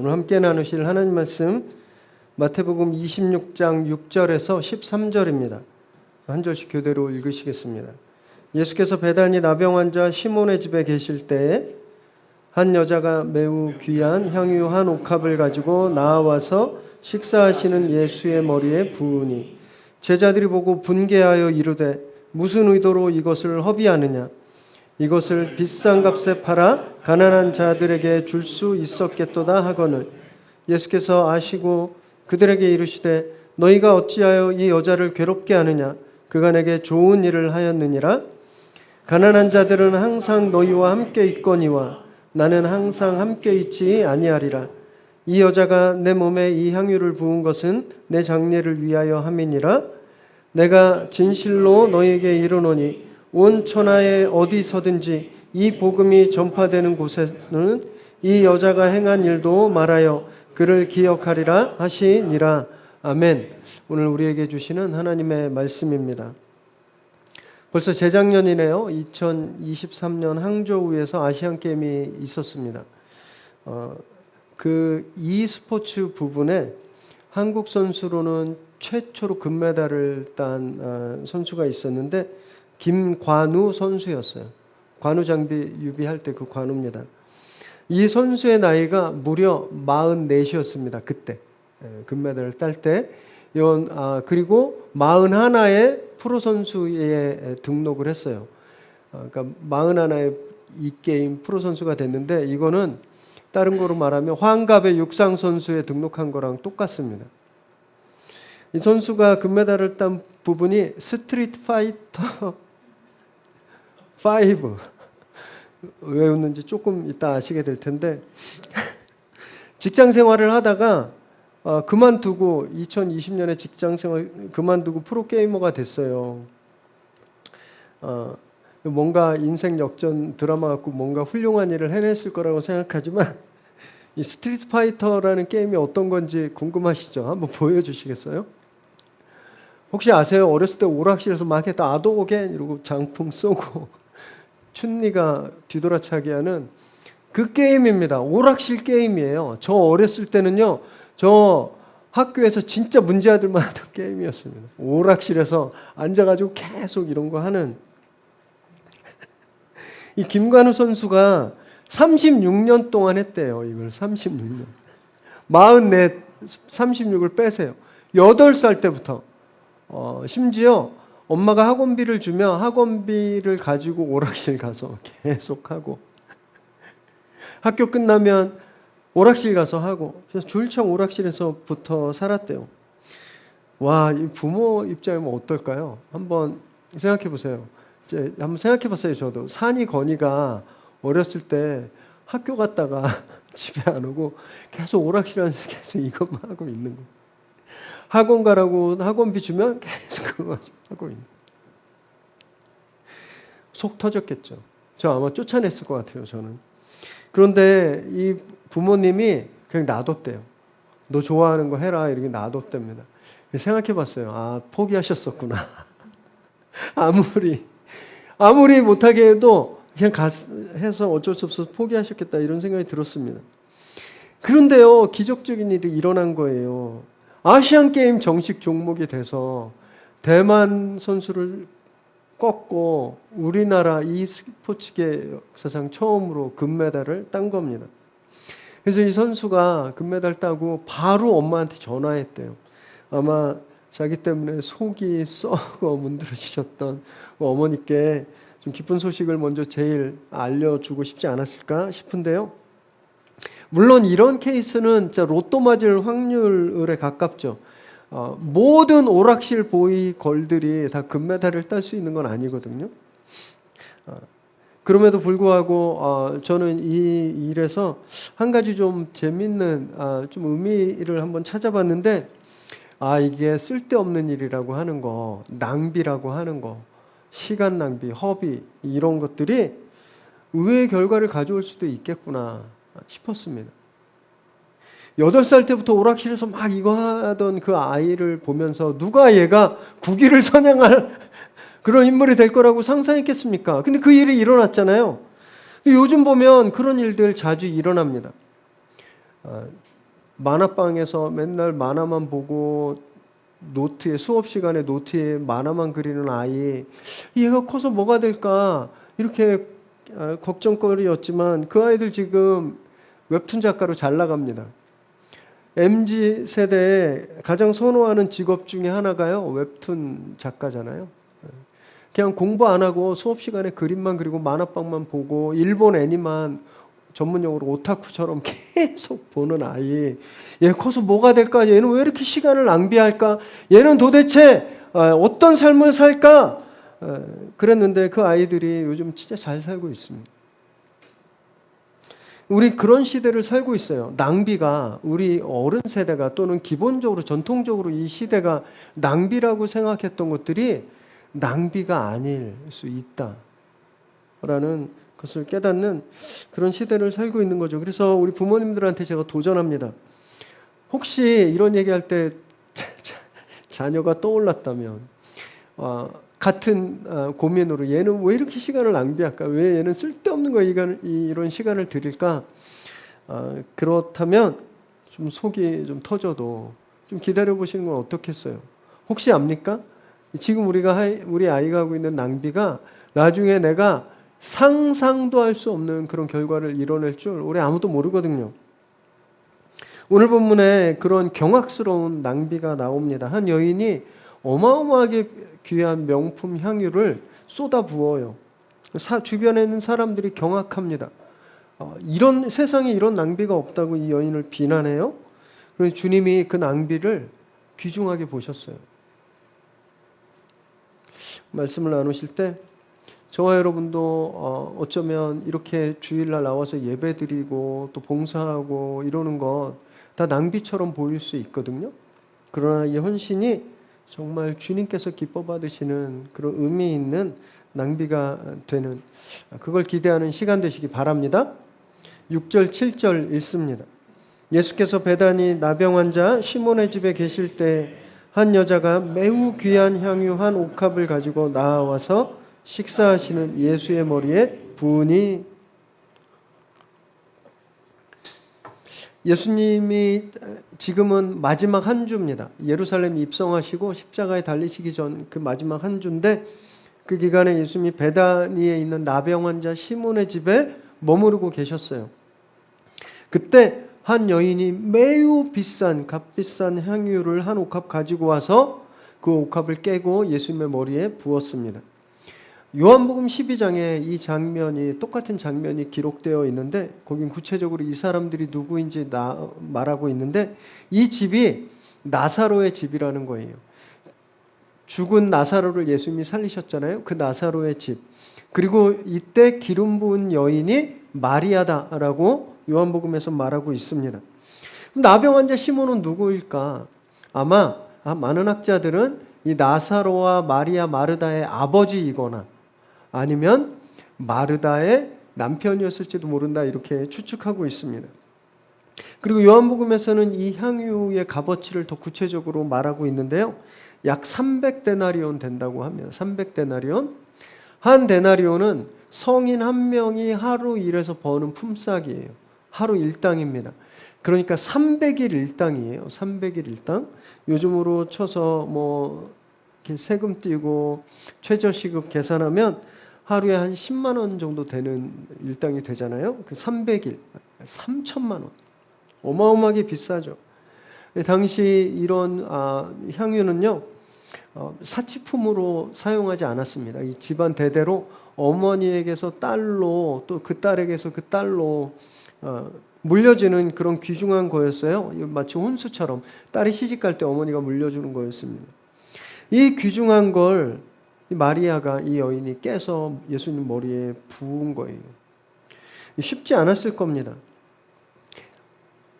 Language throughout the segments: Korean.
오늘 함께 나누실 하나님 말씀 마태복음 26장 6절에서 13절입니다. 한 절씩 교대로 읽으시겠습니다. 예수께서 베다니 나병 환자 시몬의 집에 계실 때에 한 여자가 매우 귀한 향유 한 옥합을 가지고 나와서 식사하시는 예수의 머리에 부으니 제자들이 보고 분개하여 이르되 무슨 의도로 이것을 허비하느냐? 이것을 비싼 값에 팔아 가난한 자들에게 줄 수 있었겠도다 하거늘 예수께서 아시고 그들에게 이르시되 너희가 어찌하여 이 여자를 괴롭게 하느냐? 그가 내게 좋은 일을 하였느니라. 가난한 자들은 항상 너희와 함께 있거니와 나는 항상 함께 있지 아니하리라. 이 여자가 내 몸에 이 향유를 부은 것은 내 장례를 위하여 함이니라. 내가 진실로 너희에게 이르노니 온 천하에 어디서든지 이 복음이 전파되는 곳에서는 이 여자가 행한 일도 말하여 그를 기억하리라 하시니라. 아멘. 오늘 우리에게 주시는 하나님의 말씀입니다. 벌써 재작년이네요. 2023년 항저우에서 아시안게임이 있었습니다. 그 e스포츠 부분에 한국 선수로는 최초로 금메달을 딴 선수가 있었는데 김관우 선수였어요. 관우 장비 유비할 때 그 관우입니다. 이 선수의 나이가 무려 44이었습니다. 그때 금메달을 딸 때. 그리고 41의 프로 선수에 등록을 했어요. 그러니까 41의 이 게임 프로 선수가 됐는데 이거는 다른 거로 말하면 환갑의 육상 선수에 등록한 거랑 똑같습니다. 이 선수가 금메달을 딴 부분이 스트리트 파이터 5 왜 웃는지 조금 이따 아시게 될 텐데 직장 생활을 하다가 그만두고 2020년에 직장 생활 그만두고 프로게이머가 됐어요. 뭔가 인생 역전 드라마 같고 뭔가 훌륭한 일을 해냈을 거라고 생각하지만 이 스트리트 파이터라는 게임이 어떤 건지 궁금하시죠? 한번 보여주시겠어요? 혹시 아세요? 어렸을 때 오락실에서 막 했다 아도겐 이러고 장풍 쏘고 춘리가 뒤돌아차게 하는 그 게임입니다. 오락실 게임이에요. 저 어렸을 때는요. 저 학교에서 진짜 문제아들만 하던 게임이었습니다. 오락실에서 앉아가지고 계속 이런 거 하는 이 김관우 선수가 36년 동안 했대요. 이걸 36년 44, 36을 빼세요. 8살 때부터 심지어 엄마가 학원비를 주면 학원비를 가지고 오락실 가서 계속 하고 학교 끝나면 오락실 가서 하고 그래서 조일청 오락실에서부터 살았대요. 와, 이 부모 입장이면 어떨까요? 한번 생각해 보세요. 이제 한번 생각해 봤어요. 저도 산이 건이가 어렸을 때 학교 갔다가 집에 안 오고 계속 오락실 안에서 계속 이것만 하고 있는 거. 학원 가라고 학원비 주면 계속 그거 하고 있는 거. 속 터졌겠죠. 저 아마 쫓아냈을 것 같아요. 저는. 그런데 이 부모님이 그냥 놔뒀대요. 너 좋아하는 거 해라 이렇게 놔뒀답니다. 생각해 봤어요. 아, 포기하셨었구나. 아무리 못하게 해도 그냥 해서 어쩔 수 없어서 포기하셨겠다 이런 생각이 들었습니다. 그런데요, 기적적인 일이 일어난 거예요. 아시안게임 정식 종목이 돼서 대만 선수를 꺾고 우리나라 e스포츠계 역사상 처음으로 금메달을 딴 겁니다. 그래서 이 선수가 금메달 따고 바로 엄마한테 전화했대요. 아마 자기 때문에 속이 썩어 문드러지셨던 어머니께 좀 기쁜 소식을 먼저 제일 알려주고 싶지 않았을까 싶은데요. 물론 이런 케이스는 진짜 로또 맞을 확률에 가깝죠. 모든 오락실 보이 걸들이 다 금메달을 딸 수 있는 건 아니거든요. 그럼에도 불구하고 저는 이 일에서 한 가지 좀 재밌는 좀 의미를 한번 찾아봤는데 이게 쓸데없는 일이라고 하는 거, 낭비라고 하는 거, 시간 낭비, 허비 이런 것들이 의외의 결과를 가져올 수도 있겠구나 싶었습니다. 8살 때부터 오락실에서 막 이거 하던 그 아이를 보면서 누가 얘가 국위를 선양할 그런 인물이 될 거라고 상상했겠습니까? 근데 그 일이 일어났잖아요. 요즘 보면 그런 일들 자주 일어납니다. 만화방에서 맨날 만화만 보고 노트에 수업 시간에 노트에 만화만 그리는 아이, 얘가 커서 뭐가 될까 이렇게 걱정거리였지만 그 아이들 지금 웹툰 작가로 잘 나갑니다. MZ 세대에 가장 선호하는 직업 중에 하나가요, 웹툰 작가잖아요. 그냥 공부 안 하고 수업 시간에 그림만 그리고 만화방만 보고 일본 애니만 전문용어로 오타쿠처럼 계속 보는 아이, 얘 커서 뭐가 될까? 얘는 왜 이렇게 시간을 낭비할까? 얘는 도대체 어떤 삶을 살까? 그랬는데 그 아이들이 요즘 진짜 잘 살고 있습니다. 우리 그런 시대를 살고 있어요. 낭비가, 우리 어른 세대가 또는 기본적으로 전통적으로 이 시대가 낭비라고 생각했던 것들이 낭비가 아닐 수 있다라는 것을 깨닫는 그런 시대를 살고 있는 거죠. 그래서 우리 부모님들한테 제가 도전합니다. 혹시 이런 얘기할 때 자녀가 떠올랐다면 같은 고민으로 얘는 왜 이렇게 시간을 낭비할까? 왜 얘는 쓸데없는 거에 이런 시간을 들일까? 그렇다면 좀 속이 좀 터져도 좀 기다려 보시는 건 어떻겠어요? 혹시 압니까? 지금 우리 아이가 하고 있는 낭비가 나중에 내가 상상도 할 수 없는 그런 결과를 이뤄낼 줄 우리 아무도 모르거든요. 오늘 본문에 그런 경악스러운 낭비가 나옵니다. 한 여인이 어마어마하게 귀한 명품 향유를 쏟아 부어요. 주변에 있는 사람들이 경악합니다. 이런 세상에 이런 낭비가 없다고 이 여인을 비난해요. 그래서 주님이 그 낭비를 귀중하게 보셨어요. 말씀을 나누실 때 저와 여러분도 어쩌면 이렇게 주일날 나와서 예배드리고 또 봉사하고 이러는 것 다 낭비처럼 보일 수 있거든요. 그러나 이 헌신이 정말 주님께서 기뻐 받으시는 그런 의미 있는 낭비가 되는, 그걸 기대하는 시간 되시기 바랍니다. 6절 7절 읽습니다. 예수께서 베다니 나병 환자 시몬의 집에 계실 때 한 여자가 매우 귀한 향유 한 옥합을 가지고 나와서 식사하시는 예수의 머리에 부으니, 예수님이 지금은 마지막 한 주입니다. 예루살렘 입성하시고 십자가에 달리시기 전 그 마지막 한 주인데, 그 기간에 예수님이 베다니에 있는 나병 환자 시몬의 집에 머무르고 계셨어요. 그때 한 여인이 매우 비싼 값비싼 향유를 한 옥합 가지고 와서 그 옥합을 깨고 예수님의 머리에 부었습니다. 요한복음 12장에 이 장면이, 똑같은 장면이 기록되어 있는데 거긴 구체적으로 이 사람들이 누구인지 말하고 있는데, 이 집이 나사로의 집이라는 거예요. 죽은 나사로를 예수님이 살리셨잖아요. 그 나사로의 집. 그리고 이때 기름 부은 여인이 마리아다라고 요한복음에서 말하고 있습니다. 나병 환자 시몬은 누구일까? 아마 많은 학자들은 이 나사로와 마리아 마르다의 아버지이거나 아니면 마르다의 남편이었을지도 모른다, 이렇게 추측하고 있습니다. 그리고 요한복음에서는 이 향유의 값어치를 더 구체적으로 말하고 있는데요. 약 300데나리온 된다고 합니다. 300데나리온. 한 데나리온은 성인 한 명이 하루 일해서 버는 품삯이에요. 하루 일당입니다. 그러니까 300일 일당이에요. 300일 일당. 요즘으로 쳐서 뭐 세금 떼고 최저시급 계산하면 하루에 한 10만 원 정도 되는 일당이 되잖아요. 그 300일 3천만 원. 어마어마하게 비싸죠. 당시 이런 향유는요, 사치품으로 사용하지 않았습니다. 이 집안 대대로 어머니에게서 딸로, 또 그 딸에게서 그 딸로 물려주는 그런 귀중한 거였어요. 마치 혼수처럼 딸이 시집갈 때 어머니가 물려주는 거였습니다. 이 귀중한 걸 이 마리아가, 이 여인이 깨서 예수님 머리에 부은 거예요. 쉽지 않았을 겁니다.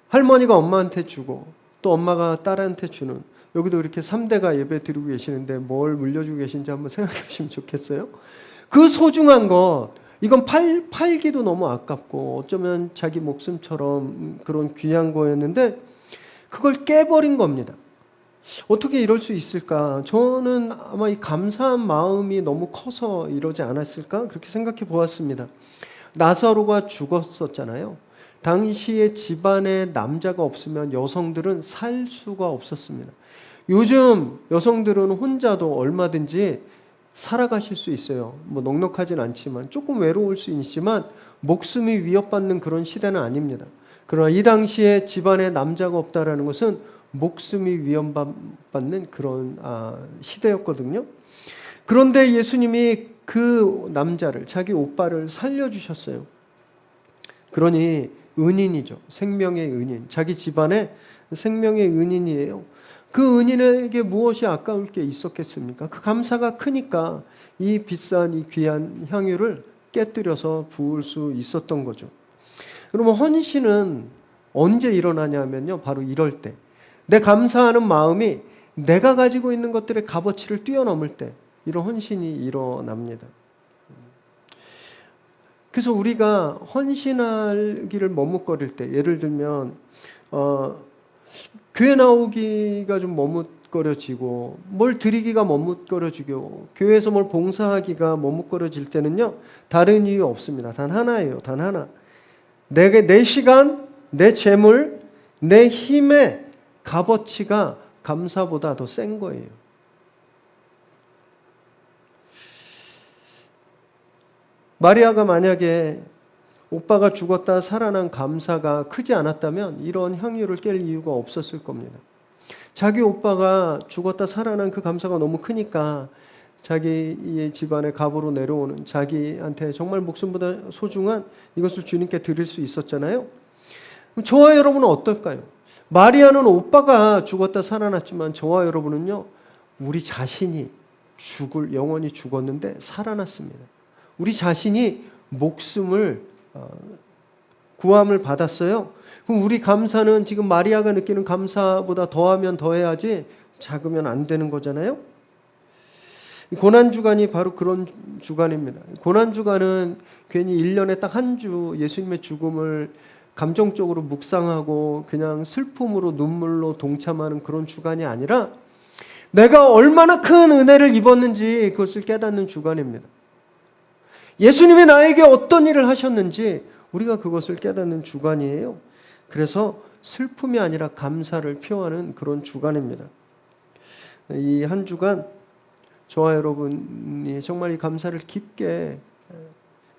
할머니가 엄마한테 주고 또 엄마가 딸한테 주는, 여기도 이렇게 3대가 예배 드리고 계시는데 뭘 물려주고 계신지 한번 생각해 보시면 좋겠어요. 그 소중한 것, 이건 팔기도 너무 아깝고 어쩌면 자기 목숨처럼 그런 귀한 거였는데 그걸 깨버린 겁니다. 어떻게 이럴 수 있을까? 저는 아마 이 감사한 마음이 너무 커서 이러지 않았을까? 그렇게 생각해 보았습니다. 나사로가 죽었었잖아요. 당시에 집안에 남자가 없으면 여성들은 살 수가 없었습니다. 요즘 여성들은 혼자도 얼마든지 살아가실 수 있어요. 뭐 넉넉하진 않지만 조금 외로울 수 있지만 목숨이 위협받는 그런 시대는 아닙니다. 그러나 이 당시에 집안에 남자가 없다라는 것은 목숨이 위협받는 그런 시대였거든요. 그런데 예수님이 그 남자를, 자기 오빠를 살려주셨어요. 그러니 은인이죠. 생명의 은인. 자기 집안에 생명의 은인이에요. 그 은인에게 무엇이 아까울 게 있었겠습니까? 그 감사가 크니까 이 비싼 이 귀한 향유를 깨뜨려서 부을 수 있었던 거죠. 그러면 헌신은 언제 일어나냐면요, 바로 이럴 때, 내 감사하는 마음이 내가 가지고 있는 것들의 값어치를 뛰어넘을 때 이런 헌신이 일어납니다. 그래서 우리가 헌신하기를 머뭇거릴 때, 예를 들면 교회 나오기가 좀 머뭇거려지고 뭘 드리기가 머뭇거려지고 교회에서 뭘 봉사하기가 머뭇거려질 때는요, 다른 이유 없습니다. 단 하나예요. 단 하나. 내 시간, 내 재물, 내 힘의 값어치가 감사보다 더 센 거예요. 마리아가 만약에 오빠가 죽었다 살아난 감사가 크지 않았다면 이런 향유를 깰 이유가 없었을 겁니다. 자기 오빠가 죽었다 살아난 그 감사가 너무 크니까 자기의 집안의 갑으로 내려오는, 자기한테 정말 목숨보다 소중한 이것을 주님께 드릴 수 있었잖아요. 그럼 저와 여러분은 어떨까요? 마리아는 오빠가 죽었다 살아났지만 저와 여러분은요, 우리 자신이 영원히 죽었는데 살아났습니다. 우리 자신이 목숨을 구함을 받았어요. 그럼 우리 감사는 지금 마리아가 느끼는 감사보다 더하면 더해야지 작으면 안 되는 거잖아요. 고난주간이 바로 그런 주간입니다. 고난주간은 괜히 1년에 딱 한 주 예수님의 죽음을 감정적으로 묵상하고 그냥 슬픔으로 눈물로 동참하는 그런 주간이 아니라 내가 얼마나 큰 은혜를 입었는지 그것을 깨닫는 주간입니다. 예수님이 나에게 어떤 일을 하셨는지 우리가 그것을 깨닫는 주간이에요. 그래서 슬픔이 아니라 감사를 표하는 그런 주간입니다. 이 한 주간 저와 여러분이 정말 이 감사를 깊게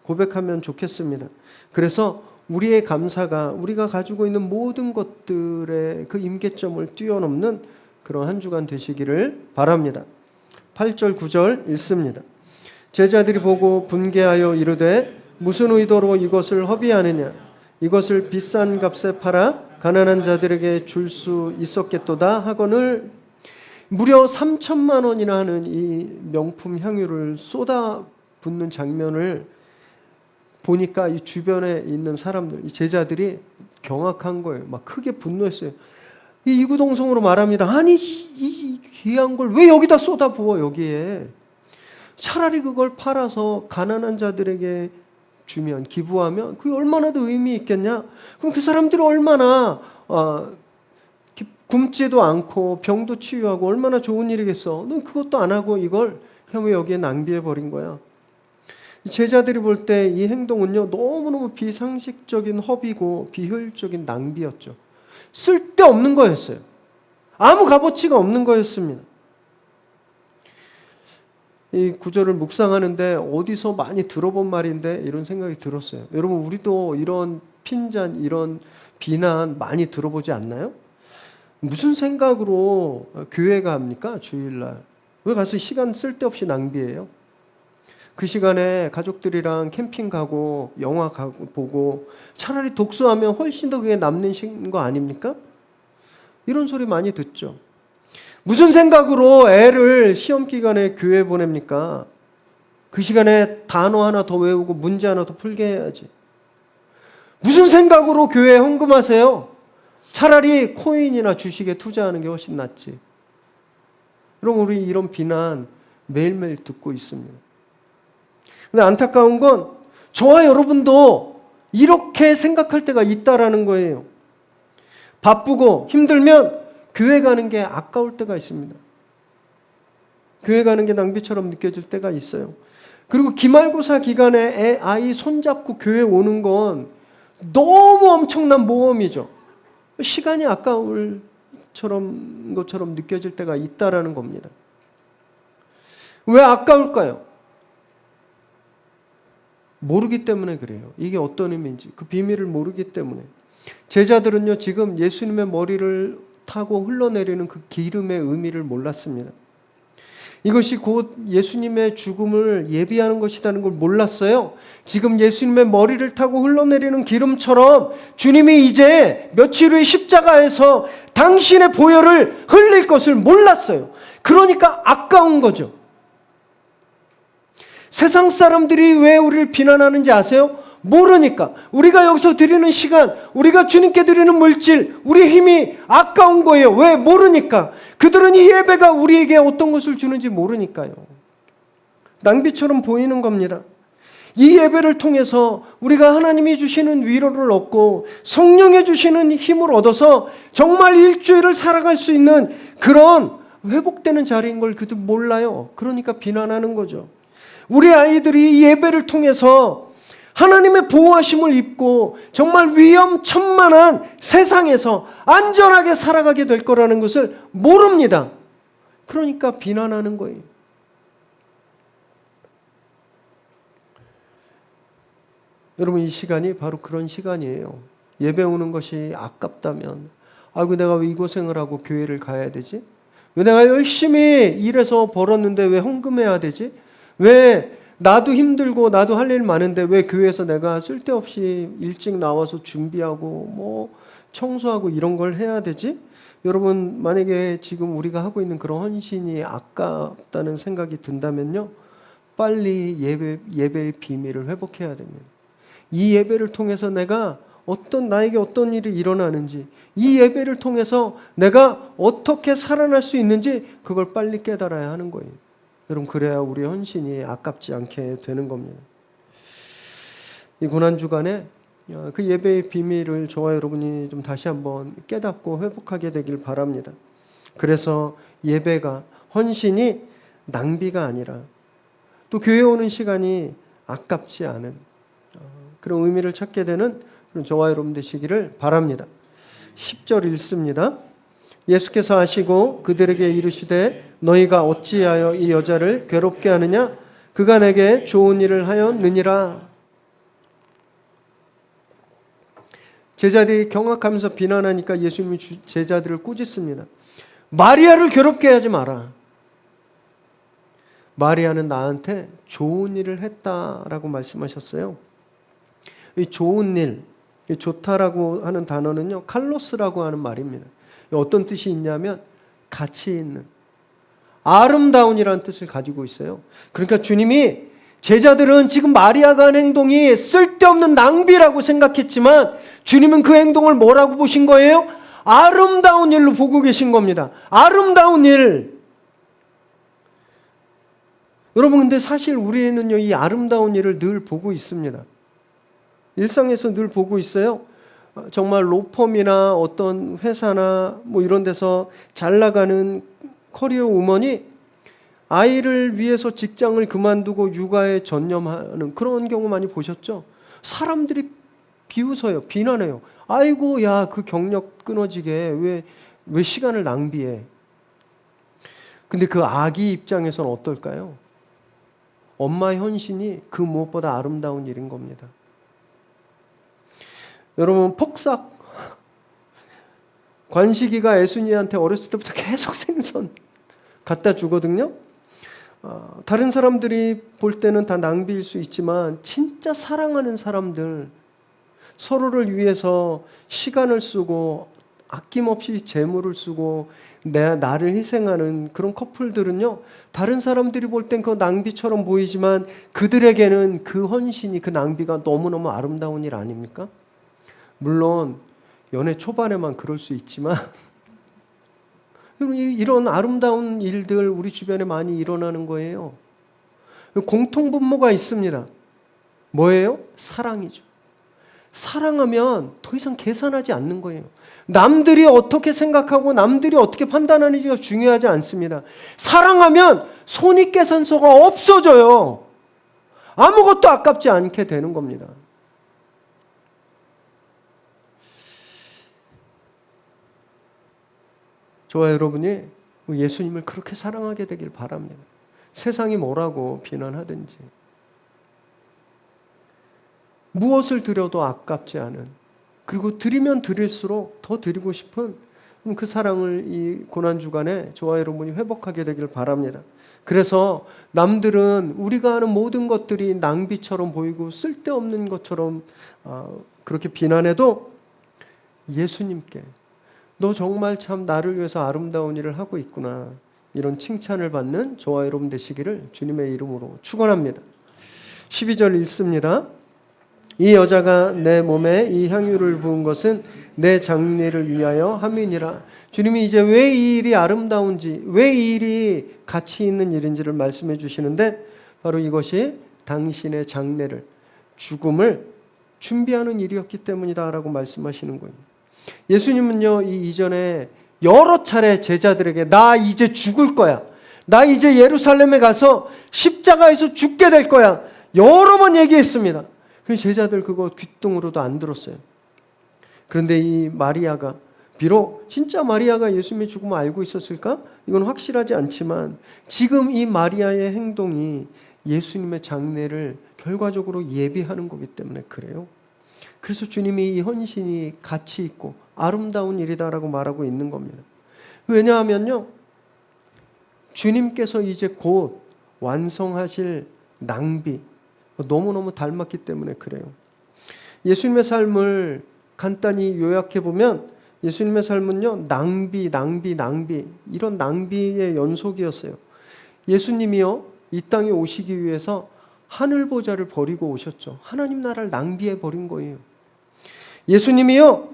고백하면 좋겠습니다. 그래서 우리의 감사가 우리가 가지고 있는 모든 것들의 그 임계점을 뛰어넘는 그런 한 주간 되시기를 바랍니다. 8절 9절 읽습니다. 제자들이 보고 분개하여 이르되 무슨 의도로 이것을 허비하느냐, 이것을 비싼 값에 팔아 가난한 자들에게 줄 수 있었겠도다 하거늘, 무려 3천만 원이나 하는 이 명품 향유를 쏟아붓는 장면을 보니까 이 주변에 있는 사람들, 이 제자들이 경악한 거예요. 막 크게 분노했어요. 이 이구동성으로 말합니다. 아니 이 귀한 걸 왜 여기다 쏟아부어, 여기에. 차라리 그걸 팔아서 가난한 자들에게 주면, 기부하면 그게 얼마나 더 의미 있겠냐. 그럼 그 사람들이 얼마나 굶지도 않고 병도 치유하고 얼마나 좋은 일이겠어. 너 그것도 안 하고 이걸 그냥 왜 여기에 낭비해버린 거야. 제자들이 볼 때 이 행동은요, 너무너무 비상식적인 허비고 비효율적인 낭비였죠. 쓸데없는 거였어요. 아무 값어치가 없는 거였습니다. 이 구절을 묵상하는데 어디서 많이 들어본 말인데 이런 생각이 들었어요. 여러분, 우리도 이런 핀잔, 이런 비난 많이 들어보지 않나요? 무슨 생각으로 교회 갑니까? 주일날. 왜 가서 시간 쓸데없이 낭비해요? 그 시간에 가족들이랑 캠핑 가고 영화 보고 차라리 독서하면 훨씬 더 그게 남는 거 아닙니까? 이런 소리 많이 듣죠. 무슨 생각으로 애를 시험 기간에 교회 보냅니까? 그 시간에 단어 하나 더 외우고 문제 하나 더 풀게 해야지. 무슨 생각으로 교회에 헌금하세요? 차라리 코인이나 주식에 투자하는 게 훨씬 낫지. 그럼 우리 이런 비난 매일매일 듣고 있습니다. 근데 안타까운 건 저와 여러분도 이렇게 생각할 때가 있다라는 거예요. 바쁘고 힘들면 교회 가는 게 아까울 때가 있습니다. 교회 가는 게 낭비처럼 느껴질 때가 있어요. 그리고 기말고사 기간에 아이 손잡고 교회 오는 건 너무 엄청난 모험이죠. 시간이 아까울 것처럼 느껴질 때가 있다라는 겁니다. 왜 아까울까요? 모르기 때문에 그래요. 이게 어떤 의미인지 그 비밀을 모르기 때문에. 제자들은요, 지금 예수님의 머리를 타고 흘러내리는 그 기름의 의미를 몰랐습니다. 이것이 곧 예수님의 죽음을 예비하는 것이라는 걸 몰랐어요. 지금 예수님의 머리를 타고 흘러내리는 기름처럼 주님이 이제 며칠 후에 십자가에서 당신의 보혈을 흘릴 것을 몰랐어요. 그러니까 아까운 거죠. 세상 사람들이 왜 우리를 비난하는지 아세요? 모르니까. 우리가 여기서 드리는 시간, 우리가 주님께 드리는 물질, 우리의 힘이 아까운 거예요. 왜? 모르니까. 그들은 이 예배가 우리에게 어떤 것을 주는지 모르니까요. 낭비처럼 보이는 겁니다. 이 예배를 통해서 우리가 하나님이 주시는 위로를 얻고 성령이 주시는 힘을 얻어서 정말 일주일을 살아갈 수 있는 그런 회복되는 자리인 걸 그들 몰라요. 그러니까 비난하는 거죠. 우리 아이들이 이 예배를 통해서 하나님의 보호하심을 입고 정말 위험천만한 세상에서 안전하게 살아가게 될 거라는 것을 모릅니다. 그러니까 비난하는 거예요. 여러분, 이 시간이 바로 그런 시간이에요. 예배 오는 것이 아깝다면, 아이고 내가 왜 이 고생을 하고 교회를 가야 되지? 왜 내가 열심히 일해서 벌었는데 왜 헌금해야 되지? 왜 나도 힘들고 나도 할 일 많은데 왜 교회에서 내가 쓸데없이 일찍 나와서 준비하고 뭐 청소하고 이런 걸 해야 되지? 여러분, 만약에 지금 우리가 하고 있는 그런 헌신이 아깝다는 생각이 든다면요, 빨리 예배의 비밀을 회복해야 됩니다. 이 예배를 통해서 나에게 어떤 일이 일어나는지, 이 예배를 통해서 내가 어떻게 살아날 수 있는지 그걸 빨리 깨달아야 하는 거예요. 여러분, 그래야 우리의 헌신이 아깝지 않게 되는 겁니다. 이 고난주간에 그 예배의 비밀을 저와 여러분이 좀 다시 한번 깨닫고 회복하게 되길 바랍니다. 그래서 예배가, 헌신이 낭비가 아니라 또 교회 오는 시간이 아깝지 않은 그런 의미를 찾게 되는 저와 여러분 되시기를 바랍니다. 10절 읽습니다. 예수께서 하시고 그들에게 이르시되 너희가 어찌하여 이 여자를 괴롭게 하느냐? 그가 내게 좋은 일을 하였느니라. 제자들이 경악하면서 비난하니까 예수님이 제자들을 꾸짖습니다. 마리아를 괴롭게 하지 마라. 마리아는 나한테 좋은 일을 했다라고 말씀하셨어요. 이 좋은 일, 좋다라고 하는 단어는요, 칼로스라고 하는 말입니다. 어떤 뜻이 있냐면 가치 있는, 아름다운이라는 뜻을 가지고 있어요. 그러니까 주님이, 제자들은 지금 마리아가 한 행동이 쓸데없는 낭비라고 생각했지만 주님은 그 행동을 뭐라고 보신 거예요? 아름다운 일로 보고 계신 겁니다. 아름다운 일. 여러분, 근데 사실 우리는요, 이 아름다운 일을 늘 보고 있습니다. 일상에서 늘 보고 있어요. 정말 로펌이나 어떤 회사나 뭐 이런 데서 잘 나가는 커리어 우먼이 아이를 위해서 직장을 그만두고 육아에 전념하는 그런 경우 많이 보셨죠? 사람들이 비웃어요. 비난해요. 아이고, 야, 그 경력 끊어지게 왜 시간을 낭비해? 근데 그 아기 입장에서는 어떨까요? 엄마의 헌신이 그 무엇보다 아름다운 일인 겁니다. 여러분, 폭삭 관식이가 애순이한테 어렸을 때부터 계속 생선 갖다 주거든요. 다른 사람들이 볼 때는 다 낭비일 수 있지만 진짜 사랑하는 사람들, 서로를 위해서 시간을 쓰고 아낌없이 재물을 쓰고 나를 희생하는 그런 커플들은요, 다른 사람들이 볼 땐 그 낭비처럼 보이지만 그들에게는 그 헌신이, 그 낭비가 너무너무 아름다운 일 아닙니까? 물론 연애 초반에만 그럴 수 있지만 이런 아름다운 일들 우리 주변에 많이 일어나는 거예요. 공통분모가 있습니다. 뭐예요? 사랑이죠. 사랑하면 더 이상 계산하지 않는 거예요. 남들이 어떻게 생각하고 남들이 어떻게 판단하는지가 중요하지 않습니다. 사랑하면 손익계산서가 없어져요. 아무것도 아깝지 않게 되는 겁니다. 저와 여러분이 예수님을 그렇게 사랑하게 되길 바랍니다. 세상이 뭐라고 비난하든지 무엇을 드려도 아깝지 않은, 그리고 드리면 드릴수록 더 드리고 싶은 그 사랑을 이 고난주간에 저와 여러분이 회복하게 되길 바랍니다. 그래서 남들은 우리가 하는 모든 것들이 낭비처럼 보이고 쓸데없는 것처럼 그렇게 비난해도 예수님께 너 정말 참 나를 위해서 아름다운 일을 하고 있구나, 이런 칭찬을 받는 저와 여러분 되시기를 주님의 이름으로 축원합니다. 12절 읽습니다. 이 여자가 내 몸에 이 향유를 부은 것은 내 장례를 위하여 함이니라. 주님이 이제 왜 이 일이 아름다운지, 왜 이 일이 가치 있는 일인지를 말씀해 주시는데, 바로 이것이 당신의 장례를, 죽음을 준비하는 일이었기 때문이다라고 말씀하시는 거예요. 예수님은요, 이 이전에 여러 차례 제자들에게 나 이제 죽을 거야, 나 이제 예루살렘에 가서 십자가에서 죽게 될 거야, 여러 번 얘기했습니다. 제자들 그거 귓등으로도 안 들었어요. 그런데 이 마리아가, 비록 진짜 마리아가 예수님의 죽음을 알고 있었을까? 이건 확실하지 않지만 지금 이 마리아의 행동이 예수님의 장례를 결과적으로 예비하는 거기 때문에 그래요. 그래서 주님이 이 헌신이 가치 있고 아름다운 일이다라고 말하고 있는 겁니다. 왜냐하면요, 주님께서 이제 곧 완성하실 낭비, 너무너무 닮았기 때문에 그래요. 예수님의 삶을 간단히 요약해 보면 예수님의 삶은요, 낭비, 이런 낭비의 연속이었어요. 예수님이요, 이 땅에 오시기 위해서 하늘 보좌를 버리고 오셨죠. 하나님 나라를 낭비해 버린 거예요. 예수님이요,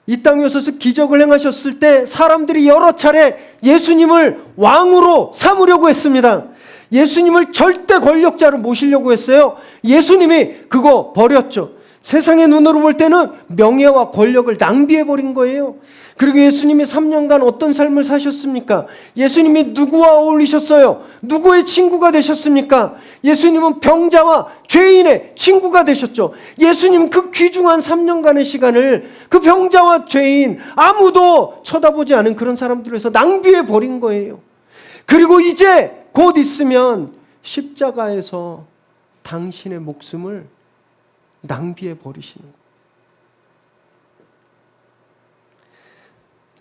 이 땅에 오셔서 기적을 행하셨을 때 사람들이 여러 차례 예수님을 왕으로 삼으려고 했습니다. 예수님을 절대 권력자로 모시려고 했어요. 예수님이 그거 버렸죠. 세상의 눈으로 볼 때는 명예와 권력을 낭비해버린 거예요. 그리고 예수님이 3년간 어떤 삶을 사셨습니까? 예수님이 누구와 어울리셨어요? 누구의 친구가 되셨습니까? 예수님은 병자와 죄인의 친구가 되셨죠. 예수님은 그 귀중한 3년간의 시간을 그 병자와 죄인, 아무도 쳐다보지 않은 그런 사람들을 위해서 낭비해버린 거예요. 그리고 이제 곧 있으면 십자가에서 당신의 목숨을 낭비해 버리시는 거예요.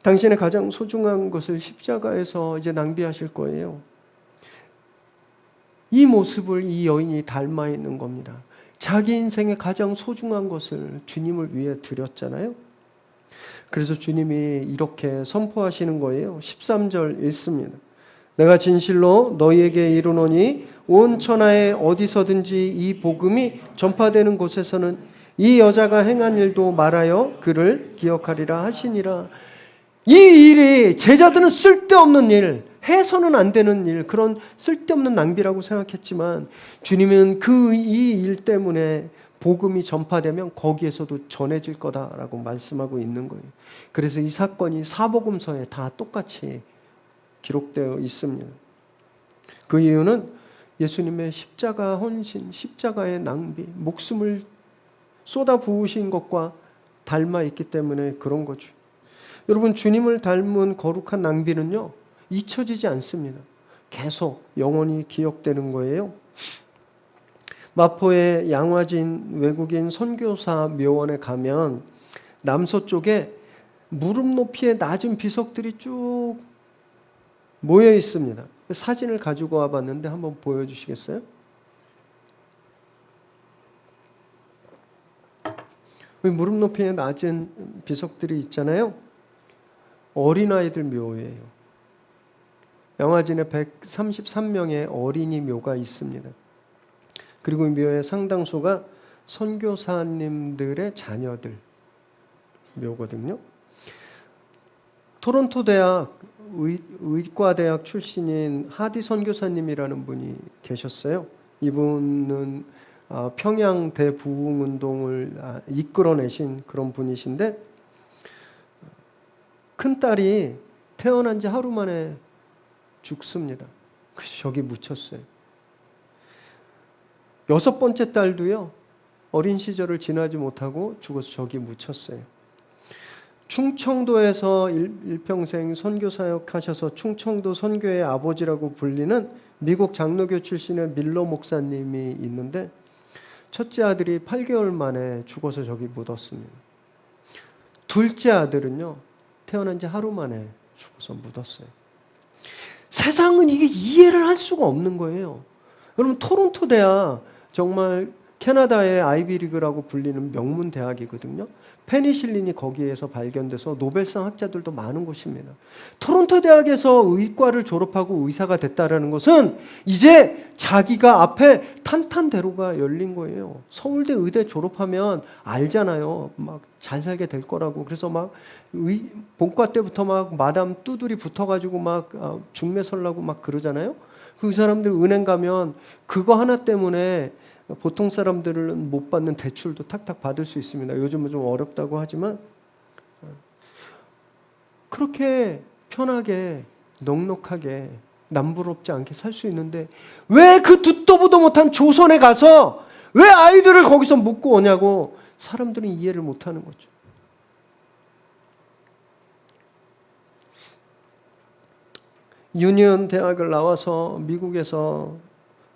당신의 가장 소중한 것을 십자가에서 이제 낭비하실 거예요. 이 모습을 이 여인이 닮아 있는 겁니다. 자기 인생의 가장 소중한 것을 주님을 위해 드렸잖아요. 그래서 주님이 이렇게 선포하시는 거예요. 13절 읽습니다. 내가 진실로 너희에게 이르노니 온 천하에 어디서든지 이 복음이 전파되는 곳에서는 이 여자가 행한 일도 말하여 그를 기억하리라 하시니라. 이 일이 제자들은 쓸데없는 일, 해서는 안 되는 일, 그런 쓸데없는 낭비라고 생각했지만 주님은 그 이 일 때문에 복음이 전파되면 거기에서도 전해질 거다라고 말씀하고 있는 거예요. 그래서 이 사건이 사복음서에 다 똑같이 기록되어 있습니다. 그 이유는 예수님의 십자가 헌신, 십자가의 낭비, 목숨을 쏟아 부으신 것과 닮아 있기 때문에 그런 거죠. 여러분, 주님을 닮은 거룩한 낭비는요, 잊혀지지 않습니다. 계속 영원히 기억되는 거예요. 마포의 양화진 외국인 선교사 묘원에 가면 남서쪽에 무릎 높이의 낮은 비석들이 쭉 모여 있습니다. 사진을 가지고 와봤는데 한번 보여주시겠어요? 무릎 높이의 낮은 비석들이 있잖아요. 어린아이들 묘예요. 양화진에 133명의 어린이 묘가 있습니다. 그리고 이 묘의 상당수가 선교사님들의 자녀들 묘거든요. 토론토 대학 의과대학 출신인 하디 선교사님이라는 분이 계셨어요. 이분은 평양 대부흥운동을 이끌어내신 그런 분이신데, 큰딸이 태어난 지 하루 만에 죽습니다. 그래서 저기 묻혔어요. 6번째 딸도요, 어린 시절을 지나지 못하고 죽어서 저기 묻혔어요. 충청도에서 일평생 선교 사역하셔서 충청도 선교의 아버지라고 불리는 미국 장로교 출신의 밀러 목사님이 있는데 첫째 아들이 8개월 만에 죽어서 저기 묻었습니다. 둘째 아들은요, 태어난 지 하루 만에 죽어서 묻었어요. 세상은 이게 이해를 할 수가 없는 거예요. 여러분, 토론토 대학 정말 캐나다의 아이비리그라고 불리는 명문 대학이거든요. 페니실린이 거기에서 발견돼서 노벨상 학자들도 많은 곳입니다. 토론토 대학에서 의과를 졸업하고 의사가 됐다라는 것은 이제 자기가 앞에 탄탄대로가 열린 거예요. 서울대 의대 졸업하면 알잖아요. 막 잘 살게 될 거라고. 그래서 막 본과 때부터 막 마담 두드리 붙어가지고 막 중매 설라고 막 그러잖아요. 그 사람들 은행 가면 그거 하나 때문에 보통 사람들은 못 받는 대출도 탁탁 받을 수 있습니다. 요즘은 좀 어렵다고 하지만 그렇게 편하게 넉넉하게 남부럽지 않게 살 수 있는데 왜 그 듣도 보도 못한 조선에 가서 왜 아이들을 거기서 묻고 오냐고 사람들은 이해를 못하는 거죠. 유니언 대학을 나와서 미국에서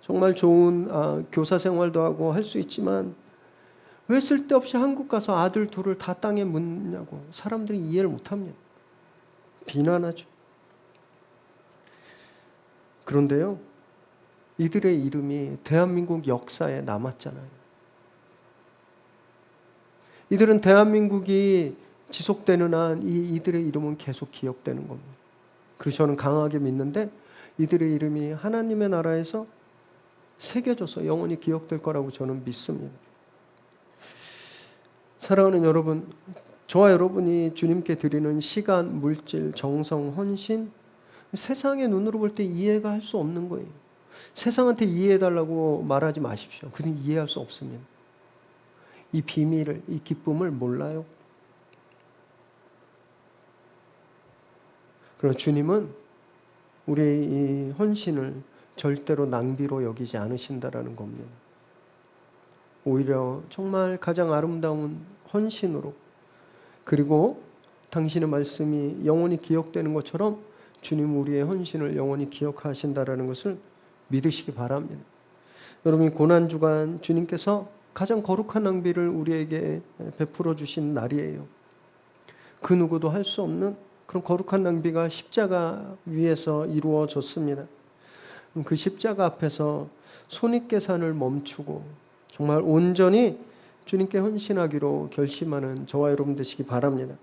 정말 좋은 교사 생활도 하고 할 수 있지만 왜 쓸데없이 한국 가서 아들 둘을 다 땅에 묻냐고 사람들이 이해를 못합니다. 비난하죠. 그런데요, 이들의 이름이 대한민국 역사에 남았잖아요. 이들은 대한민국이 지속되는 한 이들의 이름은 계속 기억되는 겁니다. 그래서 저는 강하게 믿는데 이들의 이름이 하나님의 나라에서 새겨져서 영원히 기억될 거라고 저는 믿습니다. 사랑하는 여러분, 저와 여러분이 주님께 드리는 시간, 물질, 정성, 헌신, 세상의 눈으로 볼 때 이해가 할 수 없는 거예요. 세상한테 이해해달라고 말하지 마십시오. 그는 이해할 수 없습니다. 이 비밀을, 이 기쁨을 몰라요. 그러나 주님은 우리의 이 헌신을 절대로 낭비로 여기지 않으신다라는 겁니다. 오히려 정말 가장 아름다운 헌신으로, 그리고 당신의 말씀이 영원히 기억되는 것처럼 주님 우리의 헌신을 영원히 기억하신다라는 것을 믿으시기 바랍니다. 여러분, 고난주간 주님께서 가장 거룩한 낭비를 우리에게 베풀어 주신 날이에요. 그 누구도 할 수 없는 그런 거룩한 낭비가 십자가 위에서 이루어졌습니다. 그 십자가 앞에서 손익계산을 멈추고 정말 온전히 주님께 헌신하기로 결심하는 저와 여러분 되시기 바랍니다.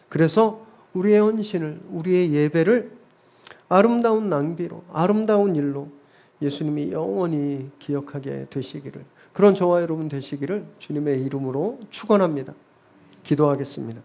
그래서 우리의 헌신을, 우리의 예배를 아름다운 낭비로, 아름다운 일로 예수님이 영원히 기억하게 되시기를, 그런 저와 여러분 되시기를 주님의 이름으로 축원합니다. 기도하겠습니다.